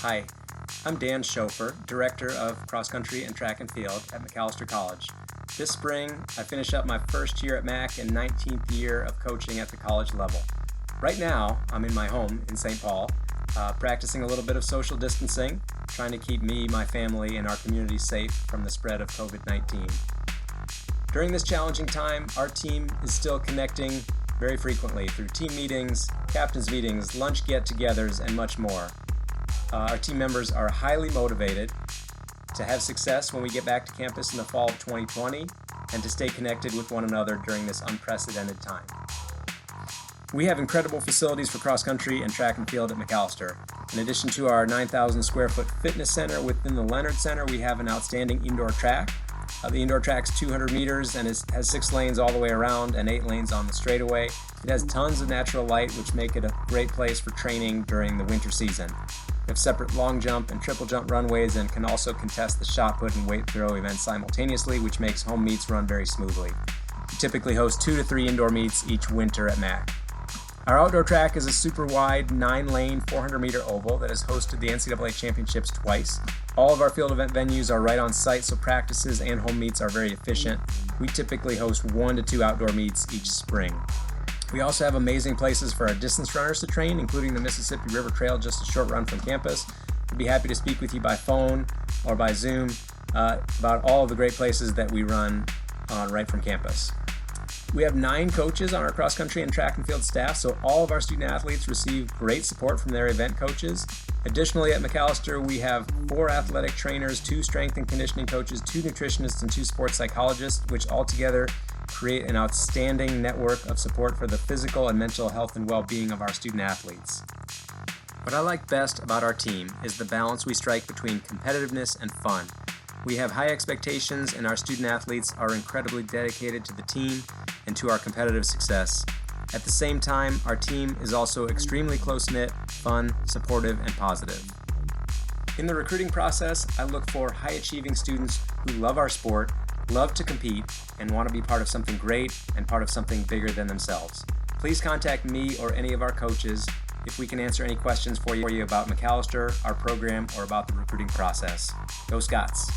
Hi, I'm Dan Schofer, Director of Cross Country and Track and Field at Macalester College. This spring, I finish up my first year at Mac and 19th year of coaching at the college level. Right now, I'm in my home in St. Paul, practicing a little bit of social distancing, trying to keep me, my family, and our community safe from the spread of COVID-19. During this challenging time, our team is still connecting very frequently through team meetings, captains meetings, lunch get-togethers, and much more. Our team members are highly motivated to have success when we get back to campus in the fall of 2020 and to stay connected with one another during this unprecedented time. We have incredible facilities for cross country and track and field at Macalester. In addition to our 9,000 square foot fitness center within the Leonard Center, we have an outstanding indoor track. The indoor track's 200 meters and has 6 lanes all the way around and 8 lanes on the straightaway. It has tons of natural light, which make it a great place for training during the winter season. We have separate long jump and triple jump runways and can also contest the shot put and weight throw events simultaneously, which makes home meets run very smoothly. We typically host 2 to 3 indoor meets each winter at MAC. Our outdoor track is a super wide 9-lane 400-meter oval that has hosted the NCAA championships twice. All of our field event venues are right on site, so practices and home meets are very efficient. We typically host 1 to 2 outdoor meets each spring. We also have amazing places for our distance runners to train, including the Mississippi River Trail, just a short run from campus. We'd be happy to speak with you by phone or by Zoom about all of the great places that we run on right from campus. We have 9 coaches on our cross country and track and field staff, so all of our student athletes receive great support from their event coaches. Additionally, at Macalester, we have 4 athletic trainers, 2 strength and conditioning coaches, 2 nutritionists, and 2 sports psychologists, which altogether create an outstanding network of support for the physical and mental health and well-being of our student athletes. What I like best about our team is the balance we strike between competitiveness and fun. We have high expectations, and our student athletes are incredibly dedicated to the team and to our competitive success. At the same time, our team is also extremely close-knit, fun, supportive, and positive. In the recruiting process, I look for high-achieving students who love our sport, love to compete, and want to be part of something great and part of something bigger than themselves. Please contact me or any of our coaches if we can answer any questions for you about Macalester, our program, or about the recruiting process. Go Scots!